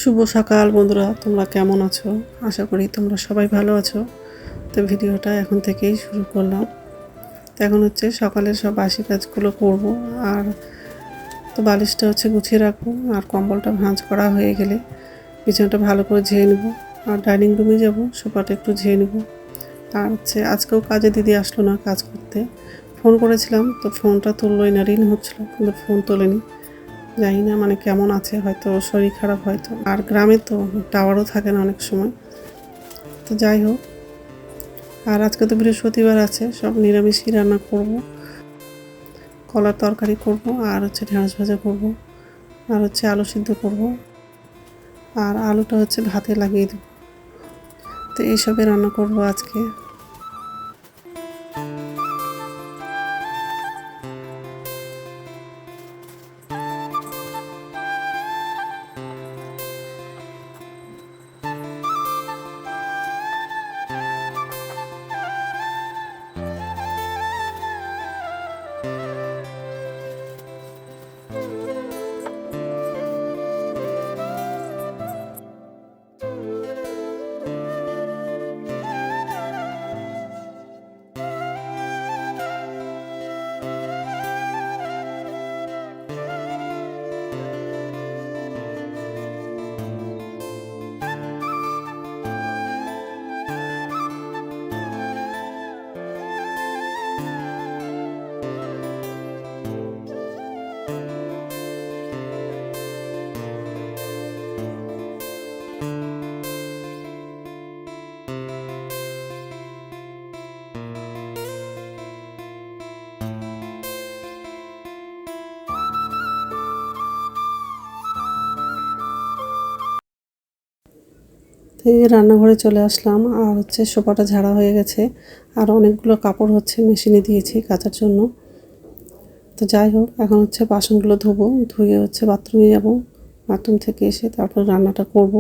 শুভ সকাল বন্ধুরা, তোমরা কেমন আছো? আশা করি তোমরা সবাই ভালো আছো। তো ভিডিওটা এখন থেকেই শুরু করলাম। তো এখন হচ্ছে সকালের সব বাসি কাজগুলো করব। আর তো বালিশটা হচ্ছে গুছিয়ে রাখবো, আর কম্বলটা ভাঁজ করা হয়ে গেলে বিছানাটা ভালো করে ঝেয়ে নেবো। আর ডাইনিং রুমে যাব, সোফাটা একটু ঝেয়ে নেবো। আর হচ্ছে আজকেও কাজে দিদি আসলো না কাজ করতে। ফোন করেছিলাম, তো ফোনটা তুললোই না, রিং হচ্ছিলো কিন্তু ফোন তোলেনি। জানি না মানে কেমন আছে, হয়তো শরীর খারাপ হয়তো। আর গ্রামে তো টাওয়ারও থাকে না অনেক সময়। তো যাই হোক, আর আজকে তো বৃহস্পতিবার আছে, সব নিরামিষই রান্না করব। কলার তরকারি করব, আর হচ্ছে ঢেঁড়স ভাজা করব, আর হচ্ছে আলু সিদ্ধ করব, আর আলুটা হচ্ছে ভাতে লাগিয়ে দেবো। তো এইসবই রান্না করব আজকে। তো এই রান্নাঘরে চলে আসলাম, আর হচ্ছে সোফাটা ঝাড়া হয়ে গেছে। আর অনেকগুলো কাপড় হচ্ছে মেশিনে দিয়েছি কাচার জন্য। তো যাই হোক, এখন হচ্ছে বাসনগুলো ধোবো, ধুয়ে হচ্ছে বাথরুমে যাব। বাথরুম থেকে এসে তারপর রান্নাটা করব।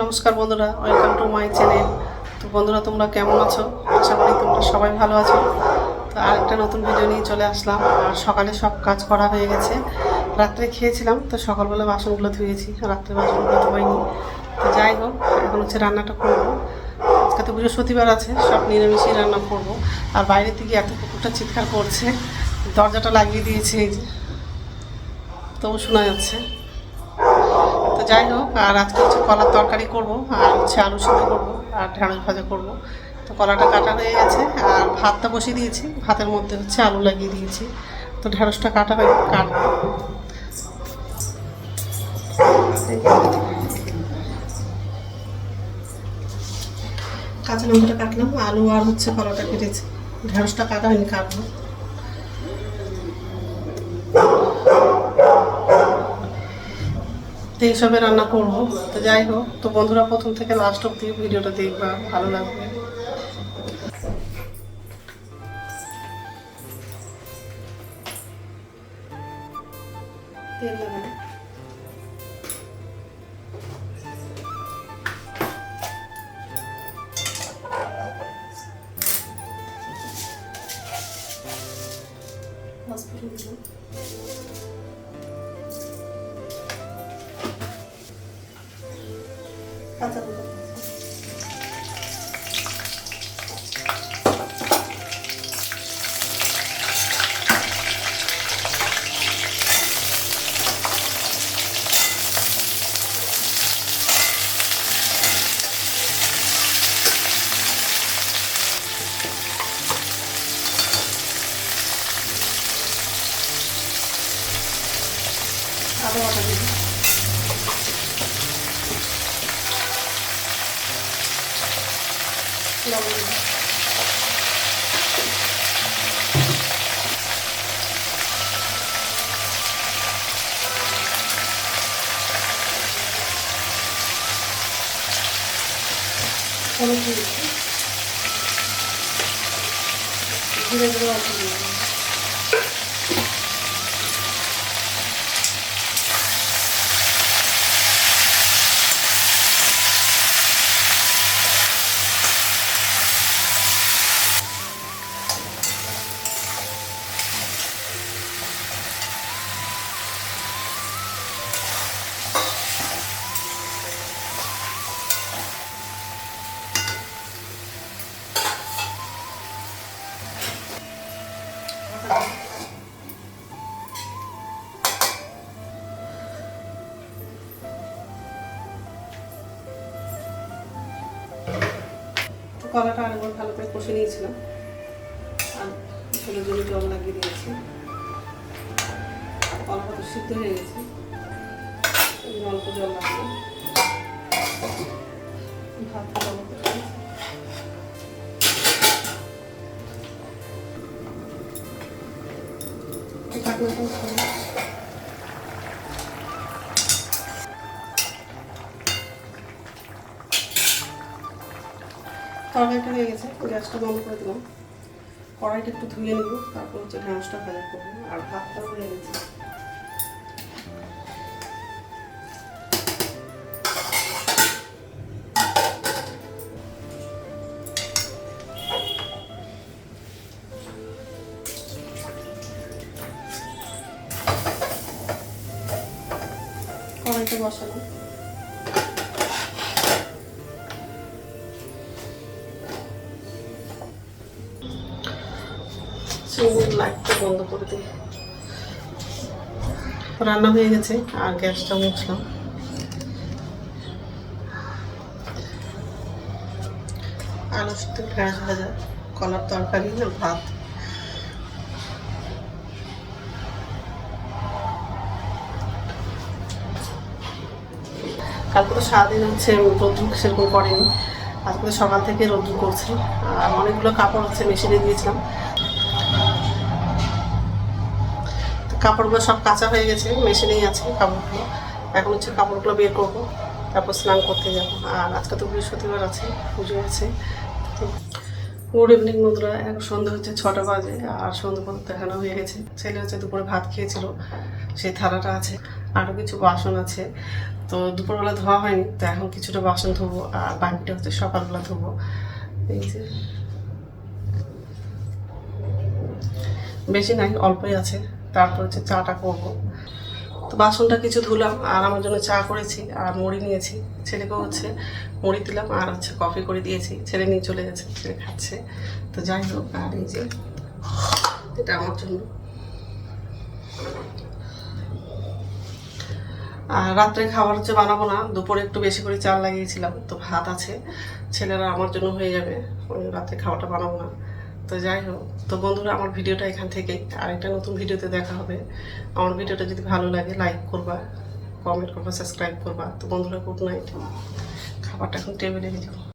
নমস্কার বন্ধুরা, ওয়েলকাম টু মাই চ্যানেল। তো বন্ধুরা, তোমরা কেমন আছো? আশা করি তোমরা সবাই ভালো আছো। তো আরেকটা নতুন ভিডিও নিয়ে চলে আসলাম। আর সকালে সব কাজ করা হয়ে গেছে। রাত্রে খেয়েছিলাম, তো সকালবেলা বাসনগুলো ধুয়েছি, রাত্রে বাসনগুলো ধোয়নি। তো যাই হোক, এখন হচ্ছে রান্নাটা করবো। আজকে তো বৃহস্পতিবার আছে, সব নিরামিষই রান্না করবো। আর বাইরের দিকে এত কুকুরটা চিৎকার করছে, দরজাটা লাগিয়ে দিয়েছে, এই যে তবু শোনা যাচ্ছে। তো যাই হোক, আর আজকে হচ্ছে কলার তরকারি করব, আর হচ্ছে আলু সিদ্ধ করবো, আর ঢেঁড়স ভাজা করব। তো কলাটা কাটা হয়ে গেছে, আর ভাতটা বসিয়ে দিয়েছি, ভাতের মধ্যে হচ্ছে আলু লাগিয়ে দিয়েছি। তো ঢেঁড়সটা কাটা হয়ে কাটবো। কাঁচা লঙ্কাটা কাটলাম, আলু আর হচ্ছে কলাটা কেটেছি, ঢেঁড়সটা কাটা হয়নি, কাটবো। তো এইসবে রান্না করবো। তো যাই হোক, তো বন্ধুরা প্রথম থেকে লাস্ট অব্দি ভিডিওটা দেখবা, ভালো লাগবে। তেল লাগানো, পাঁচফোড়ন দিলাম, কাঁচা লঙ্কা, আদা বাটা দিলাম, লবণ দিলাম, হলুদ দিয়েছি, জিরে গুঁড়ো অল্প দিলাম। কলাটা আরেকবার ভালো করে কষে নিয়েছিলাম, আর ঝোলের জন্য জল লাগিয়ে দিয়েছি। কলাটা তো সিদ্ধ হয়ে গেছে, অল্প জল লাগবে। ভাতটা জল করে তরকারিটা হয়ে গেছে, গ্যাসটা বন্ধ করে দিলাম। কড়াইটা একটু ধুয়ে নিব, তারপর হচ্ছে ঢেঁড়সটা ভাজা করবো। আর ভাতটাও হয়ে গেছে। কড়াইটা বসালাম, লাইটটা বন্ধ করে দিই। রান্না হয়ে গেছে, আর গ্যাসটা মুছলাম। আলু সিদ্ধ, ঢেঁড়স ভাজা, কলার তরকারি আর ভাত। কালকে তো সারাদিন হচ্ছে রোদ্দুর সেরকম করেনি, আজকে তো সকাল থেকে রোদ্দুর করছে। আর অনেকগুলো কাপড় হচ্ছে মেশিনে দিয়েছিলাম, কাপড়গুলো সব কাঁচা হয়ে গেছে, মেশিনেই আছে কাপড়গুলো। এখন হচ্ছে কাপড়গুলো বের করবো, তারপর স্নান করতে যাবো। আর আজকে তো বৃহস্পতিবার আছে, পুজো আছে। তো গুড ইভিনিং বন্ধুরা, এখন সন্ধ্যা হচ্ছে 6টা বাজে, আর সন্ধ্যা পর্যন্ত দেখানো হয়ে গেছে। ছেলে হচ্ছে দুপুরে ভাত খেয়েছিল, সেই থালাটা আছে, আরও কিছু বাসন আছে। তো দুপুরবেলা ধোয়া হয়নি, তো এখন কিছুটা বাসন ধোবো আর বাকিটা হচ্ছে সকালবেলা ধোবো। এই যে বেশি নাই, অল্পই আছে। তারপর হচ্ছে চাটা করবো। তো বাসনটা কিছু ধুলাম আর আমার জন্য চা করেছি আর মুড়ি নিয়েছি। ছেলেকেও হচ্ছে মুড়ি দিলাম আর হচ্ছে কফি করে দিয়েছি। ছেলে নিয়ে চলে গেছে, ছেলে খাচ্ছে। তো যাই হোক, আর এই যে এটা আমার জন্য। আর রাত্রে খাবার হচ্ছে বানাবো না, দুপুরে একটু বেশি করে চাল লাগিয়েছিলাম, তো ভাত আছে, ছেলেরা আমার জন্য হয়ে যাবে। রাত্রে খাবারটা বানাবো না। তো যাই হোক, তো বন্ধুরা আমার ভিডিওটা এখান থেকেই, আরেকটা নতুন ভিডিওতে দেখা হবে। আমার ভিডিওটা যদি ভালো লাগে লাইক করবা, কমেন্ট করবা, সাবস্ক্রাইব করবা। তো বন্ধুরা গুড নাইট। খাবারটা এখন টেবিলে নিয়ে যাবো।